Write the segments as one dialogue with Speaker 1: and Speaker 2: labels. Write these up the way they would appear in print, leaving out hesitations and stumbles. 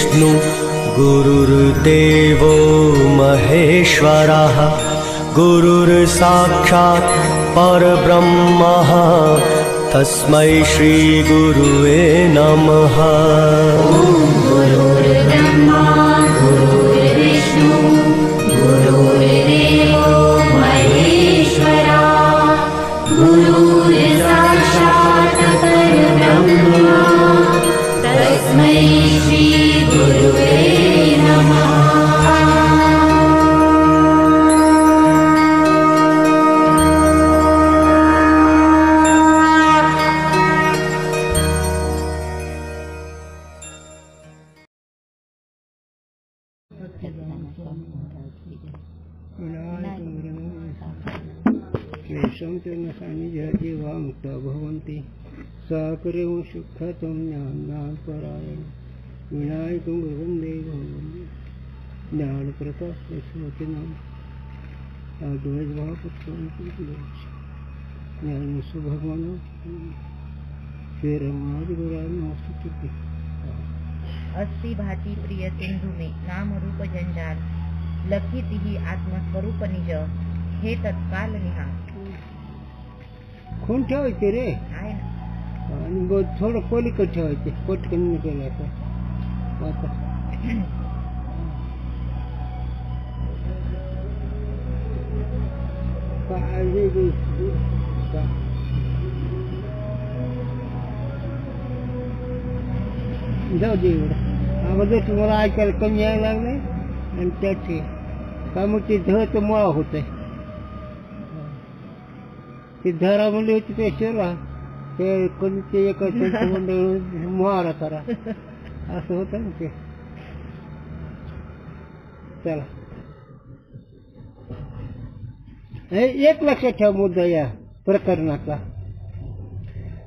Speaker 1: गुरुर्विष्णु गुरुर्देवो महेश्वरः गुरुर्साक्षात् परब्रह्मः तस्मै श्री गुरुवे नमः।
Speaker 2: गुरुर्ब्रह्मा गुरुर्विष्णु गुरुर्देवो महेश्वरा गुरुर्साक्षात् परब्रह्म तस्मै श्री गुरुवे नमः।
Speaker 3: साकरेव सुखतं ज्ञानापरायण विनायकं वन्दे ज्ञानप्रकाशस्वचनं अद्वैतभावपुत्रं ज्ञानस्य भगवान् श्रीरमादिगुरानमस्तुते।
Speaker 4: अस्सी भाती प्रिय सिंधु में नाम रूप जंजाल लखी तिही आत्मस्वरूप निज हे तत्काल निहाळ।
Speaker 3: कोण ठेवायचे रे?
Speaker 4: आहे ना
Speaker 3: आणि थोडं पलीकडे ठेवायचे पटकन केलं आता जाऊ दे एवढं अगोदर तुम्हाला ऐकायला कमी यायला लागले आणि त्याचे का मग ते धचं मुळा होत आहे ते धरा म्हणले होते ते शेरा ते कधी ते एका मंडळ मुहारा करा असं होतं ना ते. चला एक लक्षात ठेवा मुद्दा या प्रकरणाचा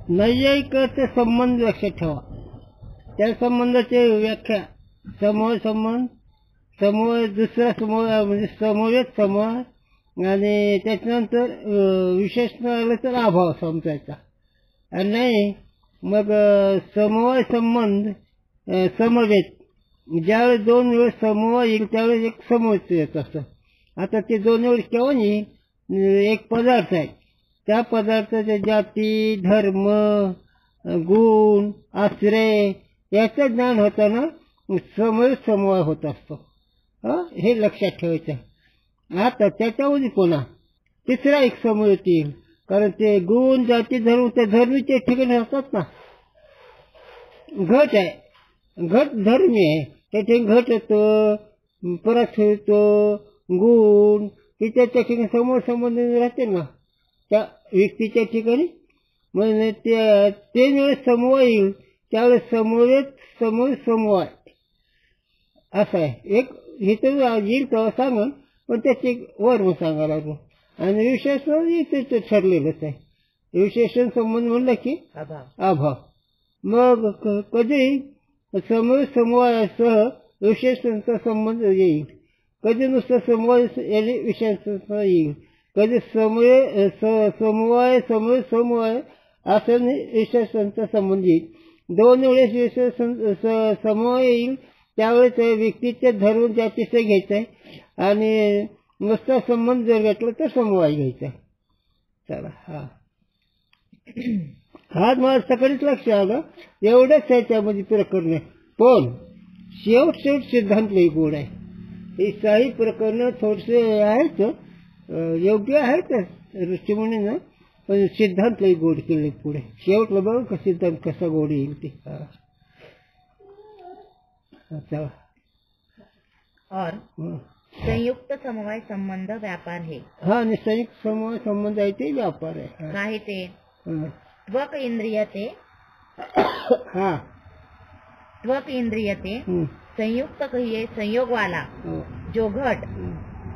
Speaker 3: नैयायिकाचे संबंध लक्षात ठेवा. त्या संबंधाची व्याख्या समूह संबंध समूह दुसरा समूह म्हणजे समवेत समूह आणि त्याच्यानंतर विशेषण आलं तर अभाव समजायचा आणि नाही मग समूह संबंध समवेत ज्यावेळेस दोन वेळेस समूह येईल त्यावेळेस एक समूह येत असतं. आता ते दोन वेळेस केव्हा येईल एक पदार्थ आहे त्या पदार्थाच्या जाती धर्म गुण आश्रय याचं ज्ञान होताना समूह समूह होत असतो. हे लक्षात ठेवायचं. आता त्याच्यामध्ये पुन्हा तिसरा एक समूह येईल कारण ते गुण जाती धर्म त्या धर्मीचे ठिकाणी असतात ना. घट आहे घट धर्मी आहे त्या ठिकाणी घट येतो परत येतो गुण त्याच्या ठिकाणी समूह संबंध राहते ना त्या व्यक्तीच्या ठिकाणी. म्हणजे ते वेळेस समूह येईल त्यावेळेस समूहेत समूह समूह आहे असं आहे. एक हे तर येईल तेव्हा सांगा पण त्याचे वर्म सांगायला लागलो आणि विशेषण इथे ठरलेलंच आहे. विशेषण संबंध म्हणलं की अभाव मग कधी समूह समूहासह विशेषणचा संबंध येईल कधी नुसतं समूह विशेषण येईल कधी समूह समूह समूह असं विशेषणचा संबंध येईल. दोन वेळेस विशेषण समूह येईल त्यावेळेस व्यक्तीच्या धर्म जातीचं घ्यायचं आहे आणि नुसता संबंध जर घेतला तर समूह घ्यायचा. चला हा मला सकाळीच लक्ष आलं एवढंच आहे त्यामध्ये प्रकरण पण शेवट सिद्धांत लई गोड आहे. ही काही प्रकरणं थोडसे आहेत योग्य आहेत ऋषीमुनीनं पण सिद्धांत लई गोड केले पुढे शेवटला बघा का सिद्धांत कसा गोड येईल ते. चला
Speaker 4: और संयुक्त समवाय संबंध व्यापार है.
Speaker 3: हाँ संयुक्त समवाय संबंध आहे ते व्यापार आहे.
Speaker 4: काय ते त्वक इंद्रियते
Speaker 3: हाँ
Speaker 4: त्वक इंद्रियते संयुक्त कहिए संयोग वाला जो घट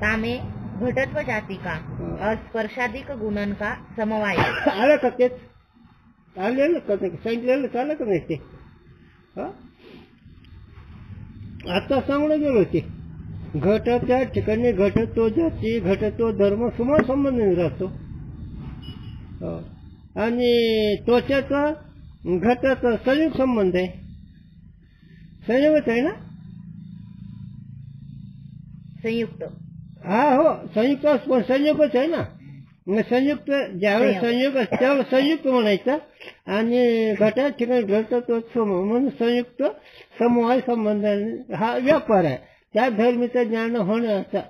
Speaker 4: तामे घटत्व जाति का और स्पर्शादिक गुणन का समवाय.
Speaker 3: आलं का तेच आलेलं का सांगितलेलं चालं का नाही ते आता सांगणं गेलो ते घटाच्या ठिकाणी घटतो जाती घटतो धर्म समूह संबंध राहतो आणि त्वचाचा घटाचा संयोग संबंध आहे संयोगच आहे ना
Speaker 4: संयुक्त
Speaker 3: हा हो संयुक्त पण संयोगच आहे ना. मग संयुक्त ज्यावेळेस संयोग असतो त्यावेळेस संयुक्त म्हणायचं आणि घटा ठिकाणी घडतो तो समूह म्हणून संयुक्त समवाय संबंध हा व्यापार आहे. त्या धर्मीचं ज्ञान होण्याचा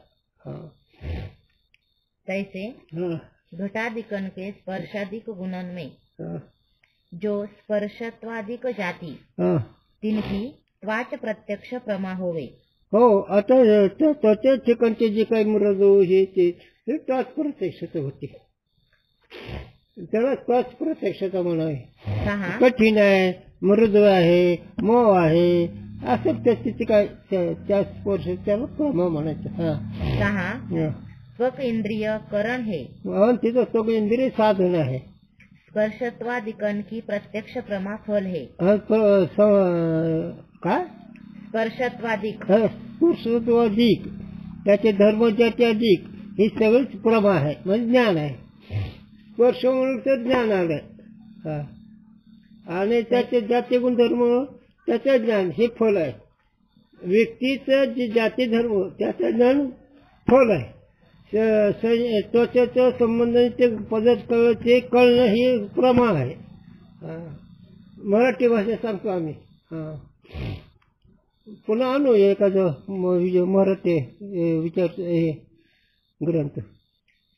Speaker 4: तैसे घटादिकन के स्पर्शादिक गुणन में जो स्पर्शत्वादिक जाति तिनकी त्वाच प्रत्यक्ष प्रमा होवे.
Speaker 3: हो आता त्याच्या ठिकाणचे जे काही मृदू हे ते त्याच प्रत्यक्षता होती. त्याला त्याच प्रत्यक्षता म्हणावे. कठीण आहे, मृदू आहे, मऊ आहे असं त्याची काय त्या स्पर्श त्याला प्रमा म्हणायचं.
Speaker 4: त्वक इंद्रिय करण है
Speaker 3: तिथं त्वक इंद्रिय साधन आहे.
Speaker 4: स्पर्शत्वादिकन की प्रत्यक्ष प्रमा फल है.
Speaker 3: काय
Speaker 4: स्पर्शत्वादिक
Speaker 3: स्पर्शत्वादिक त्याचे धर्म ज्याचे अधिक ही सगळीच प्रमा आहे म्हणजे ज्ञान आहे. स्पर्श म्हणून तर ज्ञान आलं आणि त्याचे ज्याचे गुणधर्म त्याचं ज्ञान हे फल आहे. व्यक्तीचं जे जाती धर्म त्याचं ज्ञान फल आहे. त्वचेचं संबंधाचे पदार्थ ते कळणं हे प्रमा आहे. मराठी भाषा सांगतो आम्ही. पुन्हा आणू एखादं मराठी विचार हे ग्रंथ.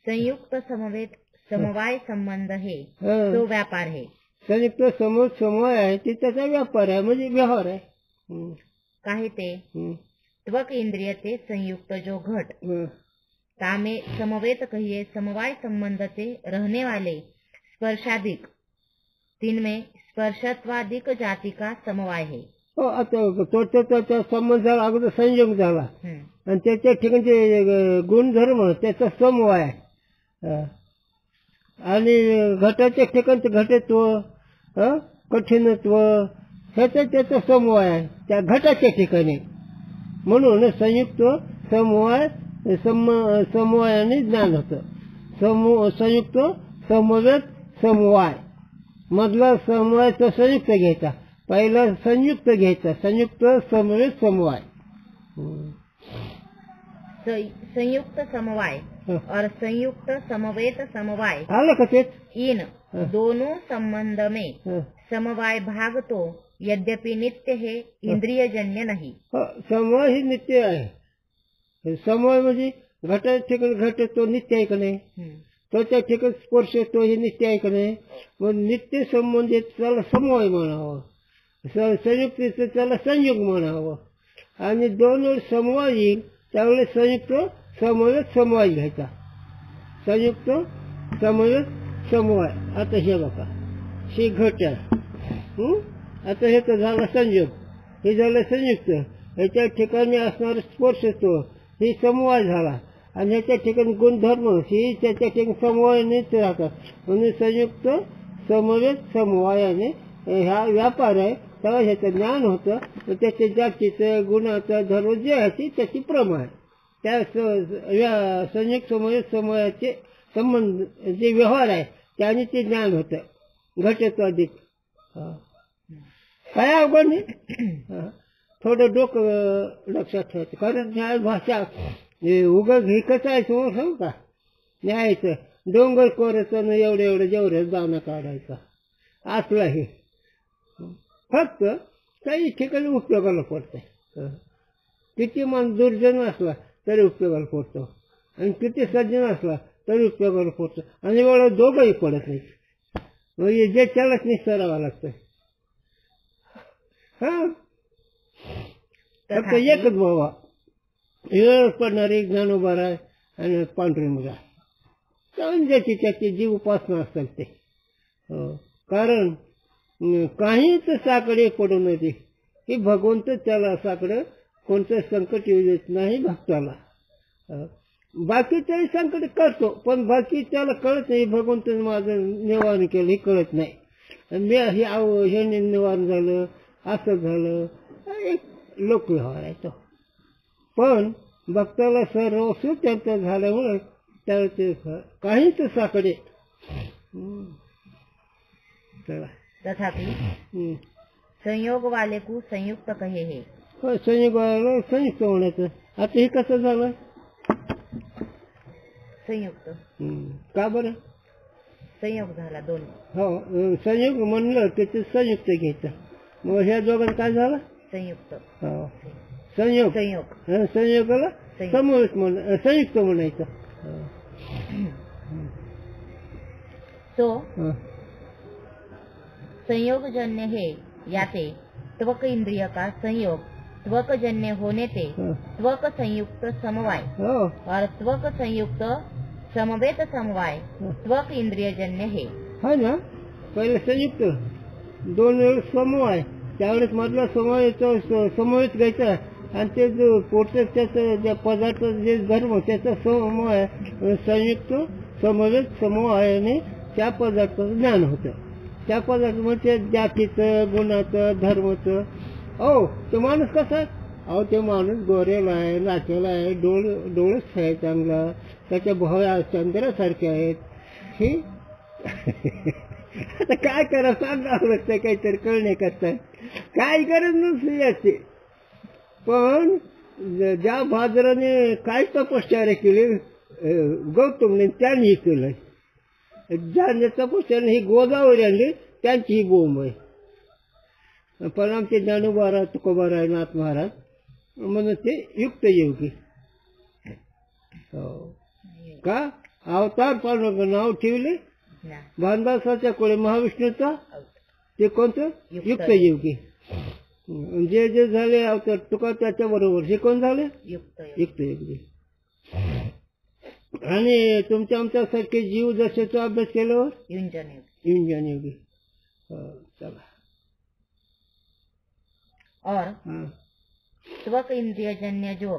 Speaker 4: संयुक्त समवाय संबंध है तो व्यापार है.
Speaker 3: संयुक्त समवाय आहे ते त्याचा व्यापार आहे म्हणजे व्यवहार आहे.
Speaker 4: काहे ते त्वक इंद्रिय ते संयुक्त जो घट तामे समवेत कहिए समवाय संबंध से रहने वाले स्पर्शादिक तिनमें स्पर्शत्वादिक जाति का समवाय है.
Speaker 3: हो आता त्याचा संबंध झाला अगोदर संयोग झाला आणि त्याच्या ठिकाणचे गुणधर्म त्याचा समवाय आहे आणि घटाच्या ठिकाणचं घटत्व कठीणत्व ह्याचा त्याचा समवाय आहे त्या घटाच्या ठिकाणी. म्हणून संयुक्त समवाय समवायाने ज्ञान होतं. संयुक्त समवेत समवाय मधला समवायचा संयुक्त घ्यायचा पहिला संयुक्त घ्यायचा संयुक्त समवेत समवाय.
Speaker 4: संयुक्त समवाय और संयुक्त समवेत समवाय
Speaker 3: आलं का तेच.
Speaker 4: इन दोनों संबंध में समवाय भाग तो यद्यपि नित्य है इंद्रिय जन्य नहीं.
Speaker 3: समवाय ही नित्य आहे. समवाय म्हणजे घटाच्या ठिकाणी घट तो नित्य आहे का नाही. त्याच्या ठिकाणी स्पर्श तो हे नित्य आहे का नाही. मग नित्य संबंधित त्याला समवाय म्हणावं. संयुक्त त्याला संयोग म्हणावं आणि दोन वेळ समवाय येईल त्यावेळेस संयुक्त समवेत समवाय घ्यायचा. संयुक्त समवेत समवाय. आता हे बघा हे घट आहे. आता हे तर झाला संयोग हे झालं संयुक्त. ह्याच्या ठिकाणी असणारा स्पर्श तो हे समवाय झाला आणि ह्याच्या ठिकाणी गुणधर्म ही त्याच्या ठिकाणी समवायानेच राहतात म्हणून संयुक्त समवेत समवायाने हा व्यापार आहे. तेव्हा ह्याचं ज्ञान होतं त्याच्या जातीचं गुणाचं धर्म जे आहे त्याची प्रमा आहे. त्या संयुक्त समवेत समवायाचे संबंध जे व्यवहार आहे त्याने ते ज्ञान होतं घटत्व अधिक. काय अवघड नाही. थोडं डोकं लक्षात ठेवायचं कारण न्याय भाषा उगा हे कसं आहे समोर सांगू का. न्यायचं डोंगर कोरायचं एवढं एवढं जेवढं दाना काढायचा असलं हे फक्त काही ठिकाणी उपयोगाला पडतं. किती मन दुर्जन असला तरी उपयोगाला पडतो आणि किती सज्जन असला तरी उपयोगाला पडतो आणि एवढं दोघंही पडत नाही. म्हणजे जे त्यालाच निस्तरावं लागतं. फक्त एकच बाबा वेळ पडणारी ज्ञानोबा आहे आणि पांढरीमुगा ज्याची त्याची जी उपासना असतात ते. कारण काहीच साकडे पडू नये की भगवंत त्याला साकडं कोणतं संकट येऊ देत नाही भक्ताला. बाकीच्याही संकट करतो पण बाकी त्याला कळत नाही भगवंत माझं निवारण केलं हे कळत नाही. मी हे निवारण झालं असं झालं एक लोकव्यवहार आहे तो. पण भक्ताला सर्व सुत्यंत झाल्यामुळे त्याला ते काहीच साकडे.
Speaker 4: तथापि संयोग वाले को संयुक्त कहे है.
Speaker 3: संयोग वाले संयुक्त म्हणायचं. आता हे कसं झालं
Speaker 4: संयुक्त.
Speaker 3: का बरं?
Speaker 4: संयोग झाला दोन.
Speaker 3: हो, संयोग म्हणलं की ते संयुक्त घ्यायचं. मग ह्या दोघांना काय झालं?
Speaker 4: संयुक्त.
Speaker 3: हो, संयोग.
Speaker 4: संयोग.
Speaker 3: संयोगाला समवेत संयुक्त म्हणायचं.
Speaker 4: सो संयोगजन्य हे याते त्वक इंद्रिय का संयोग त्वकजन्य होने ते त्वक संयुक्त समवाय और त्वक संयुक्त समवेत समवाय त्वक इंद्रियजन्य है.
Speaker 3: हा ना, पहिले संयुक्त, दोन वेळेस समवाय, त्यावेळेस मधला समवेत घ्यायचा आणि ते जो पोटचं त्याचं ज्या पदार्थ जे धर्म त्याचा समवाय संयुक्त समवेत समवायाने त्या पदार्थाचं ज्ञान होतं. त्या पदार्थ म्हणजे जातीचं, गुणाचं, धर्माचं. हो, तो माणूस कसा? अहो, ते माणूस गोरेला आहे, नाचेला आहे, डोळच आहे चांगला, त्याच्या भोवया चंद्रासारखे आहेत. हे आता काय करा सांगावं लागतं, काहीतरी कळण्याकरता काय गरज नसली याची. पण ज्या बाजाराने काय तपश्चर्या केली गौतमने, त्यांनी केलं. ज्याने तपश्चर्या ही गोदावरी आणली त्यांची ही बोंब आहे. पण आमचे ज्ञानोबा तुकोबा नाथ महाराज म्हणून ते युक्त योगी. का अवतार पांडुरंग नाव ठेवले भानदासाच्या कोळे महाविष्णूचा, ते कोणतं? युक्त योगी. जे जे झाले अवतार तुका त्याच्या बरोबर हे कोण झाले? युक्त योगी. आणि तुमच्या आमच्यासारखे जीव जसेचा अभ्यास केल्यावर युंजन योगी. चला.
Speaker 4: और त्वक इंद्रियजन्य जो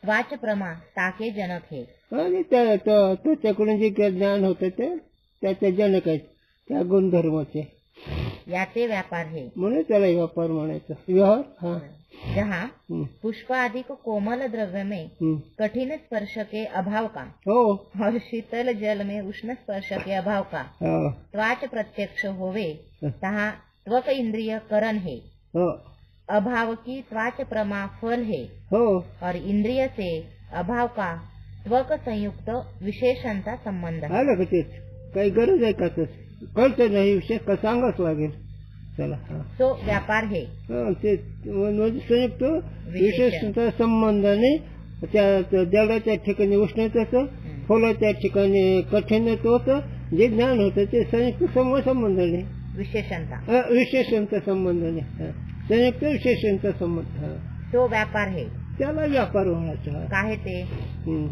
Speaker 4: त्वाच प्रमा ताके जनक है.
Speaker 3: आणि त्याच्याकडून जे ज्ञान होतं ते त्याचे जनक आहेत, त्या गुणधर्माचे.
Speaker 4: याचे व्यापार है
Speaker 3: म्हणून त्याला व्यापार म्हणायचं. व्यवहार. हाँ,
Speaker 4: जहाँ पुष्प आदि को कोमल द्रव्य में कठिन स्पर्श के अभाव का और शीतल जल में उष्ण स्पर्श के अभाव का त्वाच प्रत्यक्ष होवे, तहाँ त्वक इंद्रिय करण है. अभाव की त्वाच प्रमा फल है और इंद्रिय से अभाव का त्वक संयुक्त विशेषणचा संबंध है.
Speaker 3: आलं का? तेच काही गरज आहे का? कळतं नाही विषय का सांगाच लागेल. चला.
Speaker 4: तो व्यापार है.
Speaker 3: ते म्हणजे संयुक्त विशेषणचा संबंधाने त्या जडाच्या ठिकाणी उष्णतेचं, फुलाच्या ठिकाणी कठीणत्व होतं, जे ज्ञान होतं ते संयुक्त संबंधाने विशेषणचा संबंधाने संयुक्त विशेषणचा संबंध.
Speaker 4: तो व्यापार है.
Speaker 3: त्याला व्यापार म्हणायचा.
Speaker 4: काहे ते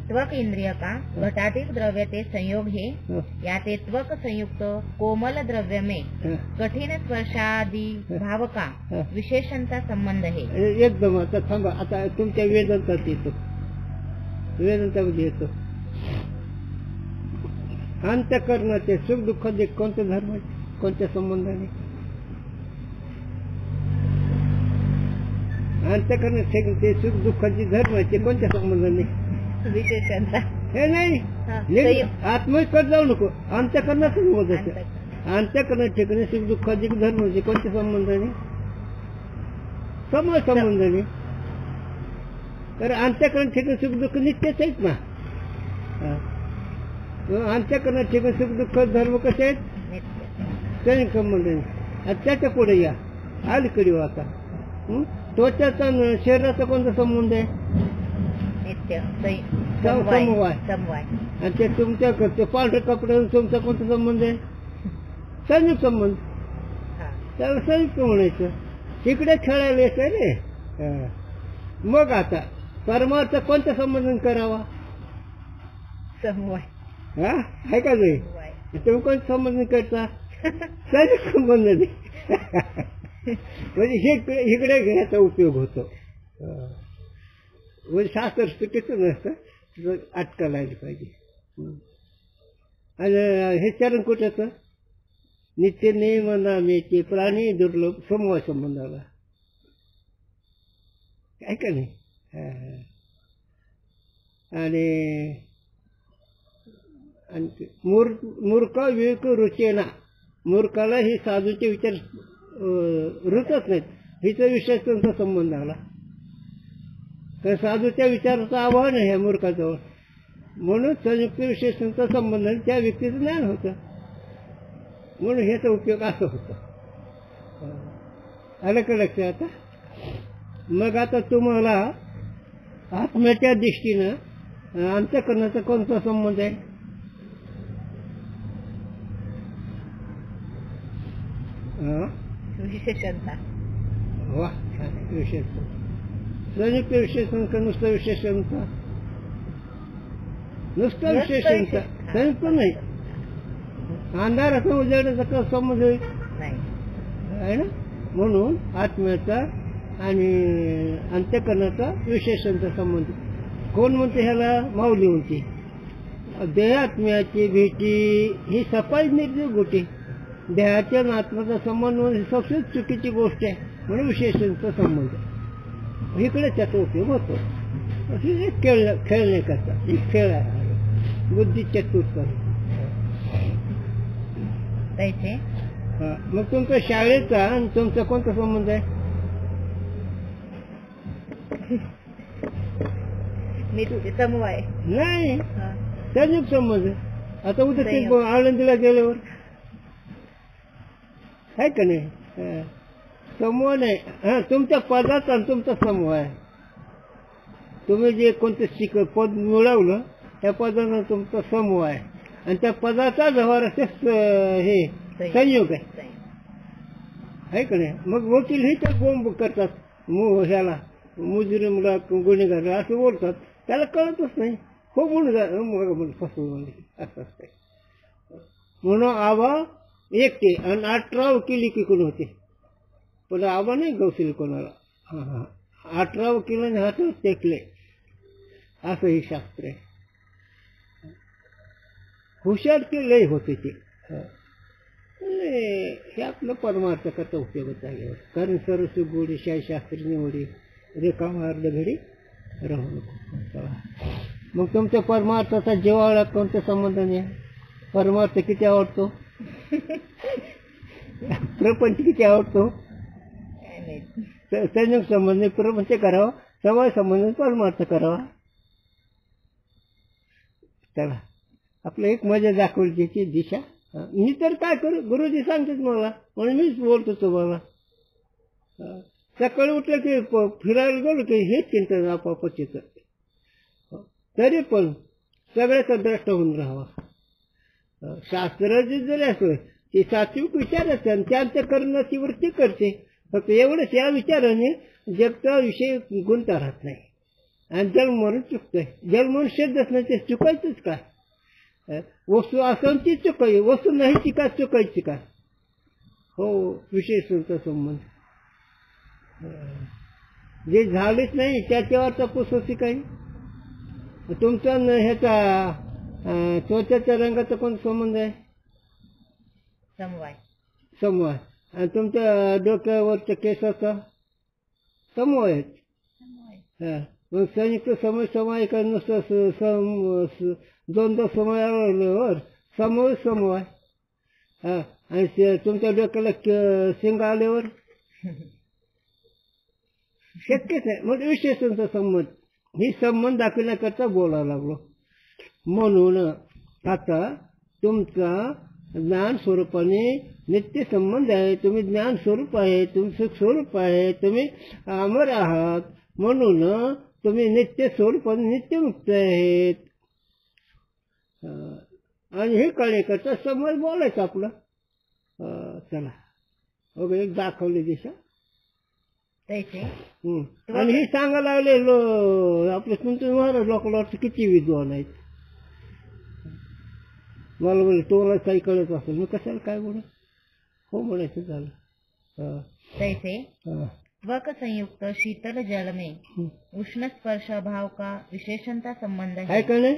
Speaker 4: त्वक इंद्रिय का घटाधिक द्रव्य ते संयोग है, या ते त्वक संयुक्त कोमल द्रव्य में कठिन स्पर्शादि भाव का विशेषणचा संबंध है.
Speaker 3: एकदम. आता थांबा, आता तुमच्या वेदांतात येतो, वेदांतामध्ये येतो. अंतःकरणाचे सुख दुःख कोणत्या धर्म, कोणत्या संबंधाने? अंतःकरण ते सुख दुःखाची धर्माचे कोणत्या संबंधाने?
Speaker 4: विशेषणता.
Speaker 3: हे नाही, आत्मविश्वास जाऊ नको, अंतःकरणाच बोलायचं. अंतःकरण ठिकाणी सुख दुःखाची धर्माचे कोणत्या संबंधाने? समाज संबंधाने. तर अंतःकरण ठिकाणी सुख दुःख नित्यच आहेत ना. अंतःकरण ठिकाणी सुख दुःख धर्म कसे आहेत? संयुक्त संबंधाने. त्याच्या पुढे या अलीकडे वाचा. त्वचाचा शरीराचा कोणता संबंध आहे?
Speaker 4: समवाय.
Speaker 3: आणि ते तुमच्या पांढऱ्या कपड्यावर तुमचा कोणता संबंध आहे? संयुक्त संबंध. त्याला संयुक्त म्हणायचं. तिकडे खेळायला येतं रे. मग आता परमार्थ कोणत्या संबंध करावा?
Speaker 4: समवाय.
Speaker 3: हा, आहे का नाही? तुम्ही कोणता संबंध करता? संयुक्त संबंध नाही. म्हणजे इकडे घ्यायचा उपयोग होतो. म्हणजे शास्त्र चुकीचं नसतं, अटका लागली पाहिजे. आणि हे चरण कुठं? नित्य नियम नामेचे प्राणी दुर्लभ समूह संबंधाला, काय का नाही? आणि मूर्ख विवेक रुचेना. मूर्खाला ही साधूचे विचार रुचत नाहीत, हिचा विषय त्यांचा संबंध आला. तर साधूच्या विचाराचा अभाव नाही ह्या मूर्खाजवळ. म्हणून संयुक्त विशेषणचा संबंध त्या व्यक्तीचं ज्ञान होतं. म्हणून ह्याचा उपयोग असा होतो. आलं का लक्षात आता? मग आता तुम्हाला आत्म्याच्या दृष्टीनं अंतःकरणाचा कोणता संबंध आहे?
Speaker 4: विशेषणता.
Speaker 3: वा, विशेषण. संयुक्त विशेषण का नुसतं विशेषणता? नुसतं विशेषणता, संयुक्त नाही. अंधाराचा उजेडाचा का संबंध आहे ना? म्हणून आत्म्याचा आणि अंतःकरणाचा विशेषणचा संबंध. कोण म्हणते ह्याला? माऊली म्हणते देहात्म्याची भेटी ही सफाई निर्जीव गोष्टी. देहाच्या आणि आत्म्याचा संबंध म्हणजे सबसे चुकीची गोष्ट आहे. म्हणून विशेषणचा संबंध इकडे त्याचा उपयोग होतो. खेळण्याकरता खेळ आहे, बुद्धी चतुर. मग तुमचा शाळेचा आणि तुमचा कोणता संबंध आहे?
Speaker 4: समवाय
Speaker 3: नाही, संयुक्त संबंध. आता उद्या आळंदीला गेल्यावर आहे का नाही? समूह नाही. हा, तुमच्या पदाचा आणि तुमचा समूह आहे. तुम्ही जे कोणतं पद मिळवलं त्या पदाचा तुमचा समूह आहे आणि त्या पदाचा व्यवहार हे संयोग आहे का नाही? मग वकील हे तर बोंब करतात, ह्याला मुजरीमला गुन्हेगार असं बोलतात, त्याला कळतच नाही. हो म्हणून फसवून असं असतंय. म्हणून आबा एकटे आणि 18 वकील एकीकडून होते. पण आबा नाही गवसेल कोणाला. 18 वकिलांनी हात टेकले असं हे शास्त्र आहे. हुशार ते लय होते ते. हे आपलं परमार्थ करता उपयोगच आहे. कारण सरसु गोडी शास्त्री निवडी रेखा मारलं घडी राहू नको. मग तुमच्या परमार्थाचा जेवाळा कोणता संबंध नाही? परमार्थ किती आवडतो? प्रपंच किती आवडतो? संयोग संबंध प्रपंच करावा, समवाय संबंध परमार्थ करावा. चला, आपलं एक मजा दाखवली त्याची दिशा. मी तर काय करू, गुरुजी सांगतात मला, म्हणून मीच बोलतो तुम्हाला. सकाळी उठलं की फिरायला गेलो की हेच चिंतन आपोआपच येतं. तरी पण सगळ्याचा द्रष्ट होऊन राहावा. शास्त्राचे जरी असलं ते सात्विक विचार असते आणि त्यांच्या करण्याची वृत्ती करते. फक्त एवढंच, या विचाराने जगता विषय गुंता राहत नाही आणि जन्म म्हणून चुकतंय. जन्म म्हणून शब्दच नाही, ते चुकायचंच काय? वस्तू असून ती चुकाय, वस्तू नाही का चुकायची का? हो, विशेषणचा संबंध. जे झालेच नाही त्याच्यावरचा पुसोसी काही. तुमचा ह्याचा त्वचेच्या रंगाचा कोणता संबंध आहे?
Speaker 4: समवाय.
Speaker 3: समवाय. आणि तुमच्या डोक्यावरच्या केसाचा समूह आहे. मग संयुक्त समय का नुसतं दोनदा समय आल्यावर समूह आहे. आणि तुमच्या डोक्याला शिंग आल्यावर शक्यच आहे. मग विशेषणचा संबंध ही संबंध दाखवण्याकरता बोलायला लागलो. म्हणून आता तुमचा ज्ञान स्वरूपाने नित्य संबंध आहे. तुम्ही ज्ञान स्वरूप आहे, तुम्ही सुख स्वरूप आहे, तुम्ही अमर आहात. म्हणून तुम्ही नित्य स्वरूपाने नित्यमुक्त आहेत. आणि हे कळण्याकरता समज बोलायचं आपलं. चला, ओके, एक दाखवली दिशा. आणि हे सांगायला लागले आपले तुमचे महाराज लोकांना वाटतं किती विद्वान आहेत. मला बोल तुम्हाला काही कळत असेल, मी कशाला काय बोल, हो म्हणायचं झालं.
Speaker 4: तैसे त्वक संयुक्त शीतल जल में उष्ण स्पर्श भाव का विशेषणता संबंध
Speaker 3: आहे का नाही?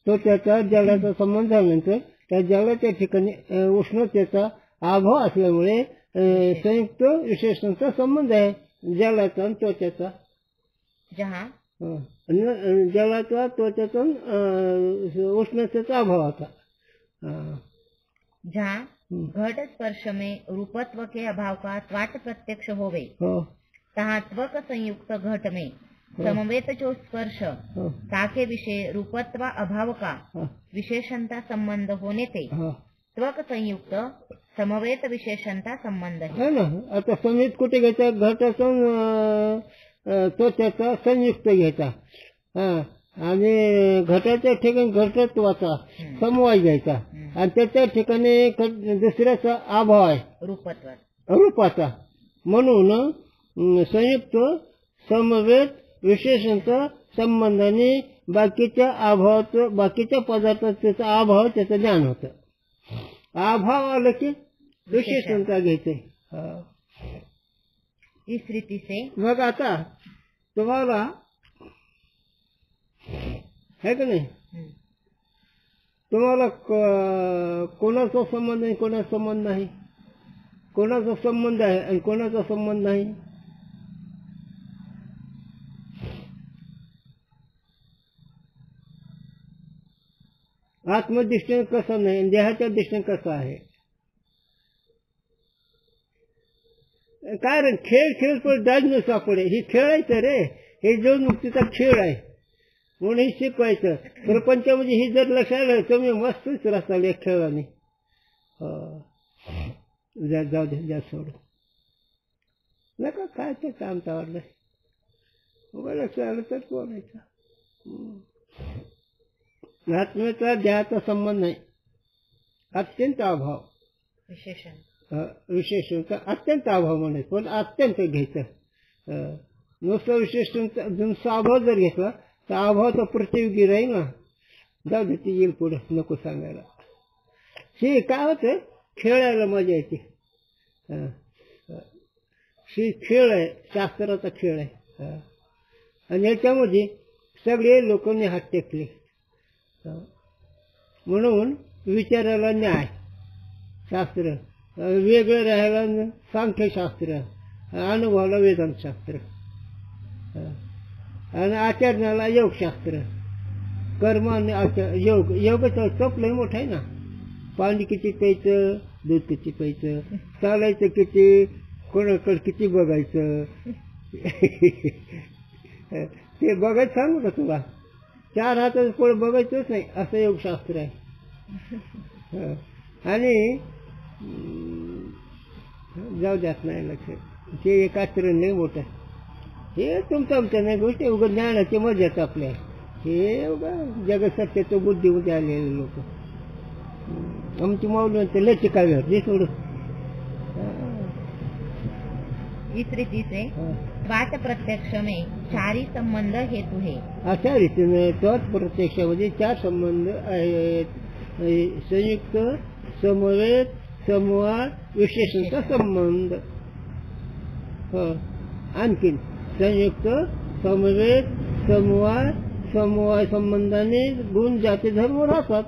Speaker 3: तो त्याचा जलाचा संबंध झाल्यानंतर त्या जलाच्या ठिकाणी उष्णतेचा अभाव असल्यामुळे संयुक्त विशेषणचा संबंध आहे जलाचा आणि त्वचेचा. जलाचा त्वचेचा उष्णतेचा अभाव होता.
Speaker 4: जहाँ घट स्पर्श में रूपत्व के अभाव का त्वाट प्रत्यक्ष होवे, तहाँ त्वक संयुक्त घट में समवेत जो स्पर्श
Speaker 3: हाँ,
Speaker 4: ताके विषय रूपत्वा अभाव का
Speaker 3: हाँ,
Speaker 4: विशेषणता संबंध होने ते
Speaker 3: हाँ.
Speaker 4: त्वक संयुक्त समवेत विशेषणता संबंध है.
Speaker 3: है ना. आता संयुक्त कुठे घ्यायचा, घटाचा त्वचाचा संयुक्त घ्यायचा. हा, आणि घटाच्या ठिकाणी घटत्वाचा समवाय घ्यायचा, आणि त्याच्या ठिकाणी दुसऱ्याचा अभाव आहे
Speaker 4: रूपत्वा
Speaker 3: रूपाचा. म्हणून संयुक्त समवेत विशेषणचा संबंधाने बाकीच्या अभावाचं, बाकीच्या पदार्थाचा त्याचा अभाव त्याचं ज्ञान होतं. अभाव आलं की विशेषणता घ्यायचंय.
Speaker 4: इस रीति से
Speaker 3: मग आता तुम्हाला है का नाही, तुम्हाला कोणाचा संबंध आहे, कोणाचा संबंध नाही, कोणाचा संबंध आहे आणि कोणाचा संबंध नाही. आत्मदृष्टीने कसं नाही आणि देहाच्या दृष्टीने कसं आहे. काय रे, खेळ खेळ पण डाज न सापडे, ही खेळायचं रे, हे जो मुक्तीचा खेळ आहे म्हणून हे शिकवायचं. प्रपंचामध्ये ही जर लक्षात आलं तर मी मस्तच रस्ता एक खेळाने. जाऊ दे, जा सोडू नका, काय ते काम तावडलं. लक्षात आलं तर बोलायचं. आत्मेचा देहाचा संबंध नाही, अत्यंत अभाव विशेषणचा अत्यंत अभाव म्हणायचं, पण अत्यंत घ्यायचं. नुसतं विशेषणचा नुसता अभाव जर घेतला तर अभावाचा प्रतियोगी राहील ना. जाऊ दे, ती येईल पुढे, नको सांगायला. हे काय होतं, खेळायला मजा येते. ही खेळ आहे, शास्त्राचा खेळ आहे. आणि याच्यामध्ये सगळे लोकांनी हात टेकले. म्हणून विचारायला न्याय शास्त्र, वेगळं राहायला सांख्यशास्त्र, अनुभवाला वेदांतशास्त्र, आणि आचरणाला योगशास्त्र, कर्माने योग. योगाचा चप लय मोठा आहे ना. पाणी किती प्यायचं, दूध किती प्यायचं, चालायचं किती, कोणाकडे किती बघायचं ते बघायचं सांगू का तुला. 4 हाताचं फळ बघायचंच नाही असं योगशास्त्र आहे. आणि जाऊ द्यात नाही लक्ष, ते एक आचरण नाही मोठं. हे तुमचं आमच्या नाही गोष्टी, उगा ज्ञानाची मजाच आपल्या. हे उगा जगसत्याचं बुद्धीमध्ये आलेले लोक. आमची माऊली म्हणते लय चिकाव्यावर जे सोडू.
Speaker 4: इस रीति से बात प्रत्यक्ष में 4 संबंध हेतु है.
Speaker 3: अशा रीतीने तोच प्रत्यक्षामध्ये 4 संबंध आहेत. संयुक्त, समवेत, समवाय, विशेषणचा संबंध. आणखीन संयुक्त, समवेत, समवाय, समवाय संबंधाने गुण जाती धर्म राहतात,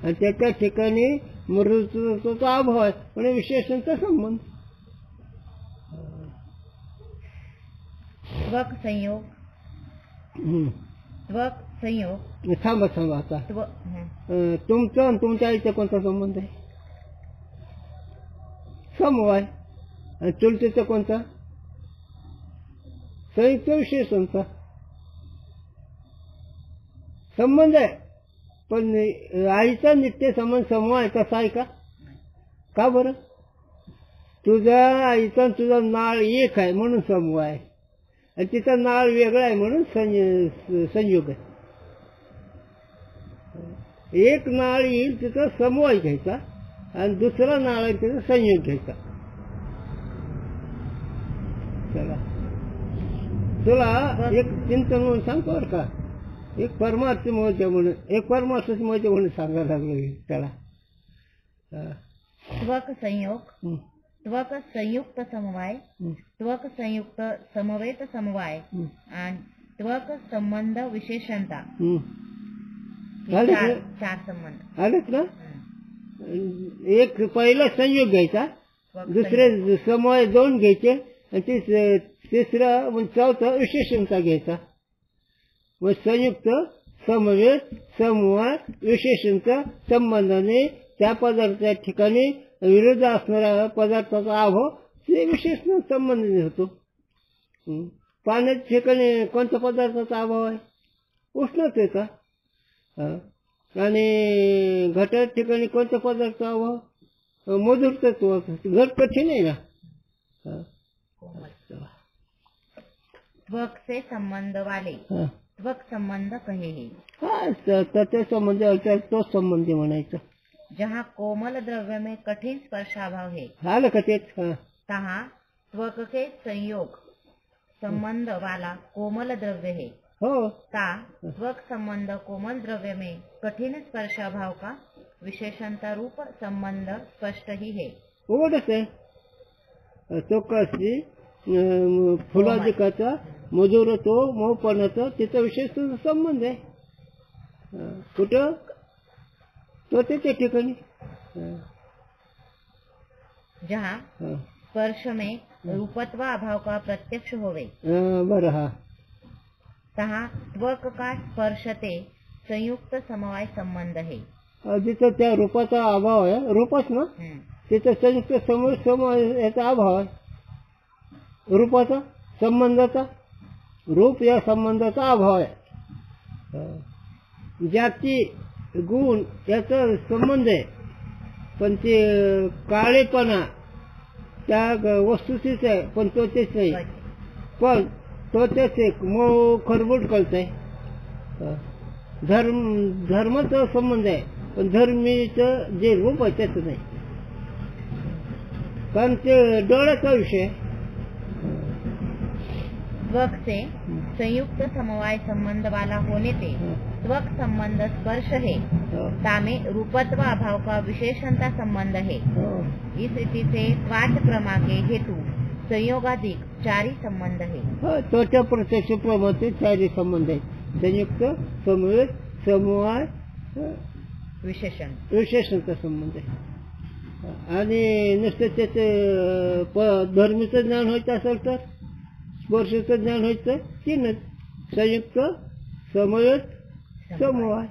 Speaker 3: आणि त्याच्या ठिकाणी मृत्यूचा अभाव आहे, म्हणजे विशेषणचा संबंध.
Speaker 4: त्वक संयोग, त्वक संयोग.
Speaker 3: थांबा आता. तुमचा आणि तुमच्या आईचा कोणता संबंध आहे? समवाय. आणि चुलतीचा कोणता? संयुक्त विशेषणचा संबंध आहे. पण आईचा नित्य संबंध समवाय कसा आहे का? का बरं? तुझ्या आईचा तुझा नाळ एक आहे म्हणून समवाय आहे, आणि तिचा नाळ वेगळा आहे म्हणून संयोग आहे. एक नाळ येईल तिचा समवाय घ्यायचा, आणि दुसरा नाळ आहे तिचा संयोग घ्यायचा. चला, तुला एक चिंतन म्हणून सांगतो बरं का. एक परमार्थ मोहते म्हणून, एक परमार्थ मोहते म्हणून सांगायला लागलो त्याला.
Speaker 4: त्वक संयोग, त्वक संयुक्त समवाय, त्वक संयुक्त समवेत समवाय, आणि त्वक संबंध विशेषणता. 4 संबंध
Speaker 3: आलेच ना. एक पहिला संयोग घ्यायचा, दुसरे समवाय 2 घ्यायचे, आणि तिसरा म्हणजे चौथा विशेषणता घ्यायचा. व संयुक्त, समवेत, समवाय, विशेषणचा संबंधाने त्या पदार्थाच्या ठिकाणी विरुद्ध असणाऱ्या पदार्थाचा अभाव ते विशेषण संबंधित होतो. पाण्याच्या ठिकाणी कोणत्या पदार्थाचा अभाव आहे? उष्णतेचा. आणि घटाच्या ठिकाणी कोणत्या पदार्थाचा अभाव? मधुर तत्व. घट कठीण आहे ना.
Speaker 4: त्वक से संबंध वाले त्वक संबंध कहे है.
Speaker 3: त्याच्या संबंधी तो संबंधी म्हणायचं.
Speaker 4: जहाँ कोमल द्रव्य में कठिन स्पर्शाभाव है
Speaker 3: आलं का तेच?
Speaker 4: तहाँ त्वक के संयोग संबंध वाला कोमल द्रव्य है.
Speaker 3: हो.
Speaker 4: ता त्वक संबंध कोमल द्रव्य में कठिन स्पर्शाभाव का विशेषणता रूप संबंध स्पष्ट ही है.
Speaker 3: उघडच आहे. तो कशी फुलाधिकाचा मधुर तो मऊपणाचा तिचा विशेष संबंध आहे. कुठं? तो त्याच्या ठिकाणी.
Speaker 4: जहाँ स्पर्श में रूपत्व अभाव का प्रत्यक्ष होवे.
Speaker 3: बरं.
Speaker 4: तहाँ त्वक का स्पर्शते संयुक्त समवाय संबंध है.
Speaker 3: जिथं त्या रूपाचा अभाव आहे, रूपच ना, तिथं संयुक्त समवाय याचा अभाव आहे. रूपाचा संबंधाचा, रूप या संबंधाचा अभाव आहे. जाती गुण याचा संबंध आहे, पण ते काळेपणा त्या वस्तूचीच आहे, पण तो तेच नाही. पण तो तेच एक मऊ खरबूट कळतंय. धर्माचा संबंध आहे, पण धर्मीचं जे रूप आहे त्याचं नाही, कारण ते डोळ्याचा विषय.
Speaker 4: त्वक से संयुक्त समवाय संबंध वाला होने से त्वक संबंध स्पर्श है. तामे रूपत्व अभाव का विशेषणता संबंध है. इस रीति से त्वाच प्रमा के हेतु संयोगाधिक चारी संबंध है.
Speaker 3: त्वचा प्रत्यक्ष प्रमाचे चारी संबंध आहेत. संयुक्त, समवेत, समवाय, विशेषणचा संबंध आहे. आणि नुसतं त्याचं धर्मीचं ज्ञान व्हायचं असेल तर स्पर्शचं ज्ञान व्हायचं तीनच: संयुक्त, समवेत, समवाय.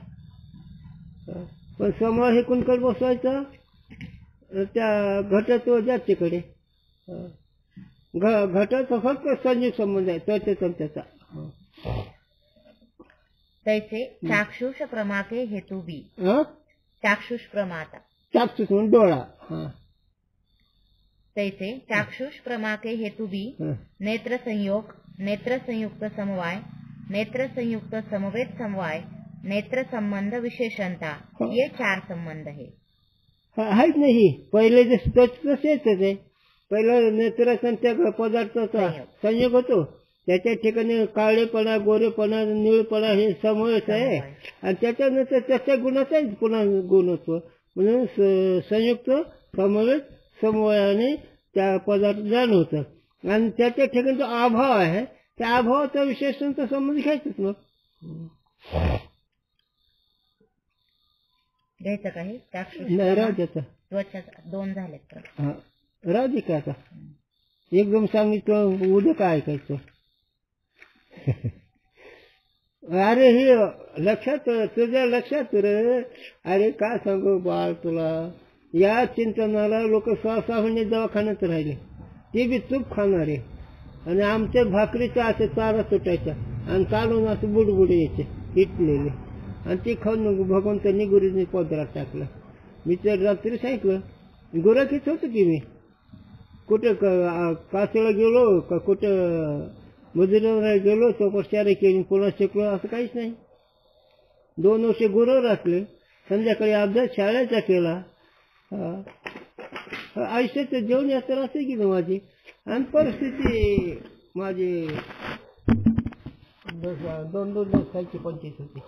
Speaker 3: पण समवाय हे कोणकडे बसवायचं? त्या घटात्व जातीकडे. घटाचा फक्त संयुक्त संबंध आहे त्वचेचा त्याचा.
Speaker 4: तैसे चाक्षुष प्रमा के हेतु भी. चाक्षुष प्रमाता
Speaker 3: चाक्षुष म्हणून डोळा.
Speaker 4: तैसे चाक्षुष प्रमा के हेतु भी नेत्र संयोग, नेत्र संयुक्त समवाय, नेत्र संयुक्त समवेत समवाय, नेत्र संबंध विशेषणता, ये चार संबंध है.
Speaker 3: आहेत नाही. पहिले जे तसेच आहे. पहिला नेत्राचा त्या पदार्थाचा संयोग होतो, त्याच्या ठिकाणी काळेपणा, गोरेपणा, निळपणा हे समवेश आहे. आणि त्याच्यानंतर त्याच्या गुणाचाच पुन्हा गुण होतो. म्हणून संयुक्त, समवेत, समवायाने त्या पदार्थ ज्ञान होतं. आणि त्याच्या ठिकाणी जो अभाव आहे, त्या अभावाचा विशेषणचा संबंध घ्यायचंच. मग
Speaker 4: घ्यायचं काही
Speaker 3: नाही राहू द्याचा.
Speaker 4: त्वचा दोन झालेत.
Speaker 3: राहू दे का आता. एकदम सांगितलं उद्या काय ऐकायचं. अरे हे लक्षात, तुझ्या लक्षात रे. अरे काय सांगू बाळ तुला, या चिंतनाला लोक 6-6 महिने दवाखान्यात राहिले, ते बी चूप खाणारे. आणि आमच्या भाकरीच्या असे चारा सुटायच्या आणि चालून असं बुडबुडे यायचे इटलेले, आणि ते खाऊन भगवंतांनी गुरुजींनी पदरात टाकलं. मी तर रात्री सांगितलं, गुराखीच होतं की मी. कुठं कासळा गेलो का कुठं मजुरीवर गेलो, तोपर्चारे केली, पुन्हा शिकलो, असं काहीच नाही. 2 वर्षे गुरु राखले. संध्याकाळी अभ्यास शाळेचा केला. आयुष्याचं जेवण यात्रा असे की माझी. आणि परिस्थिती माझी 2-2 खायची पंचायत होती.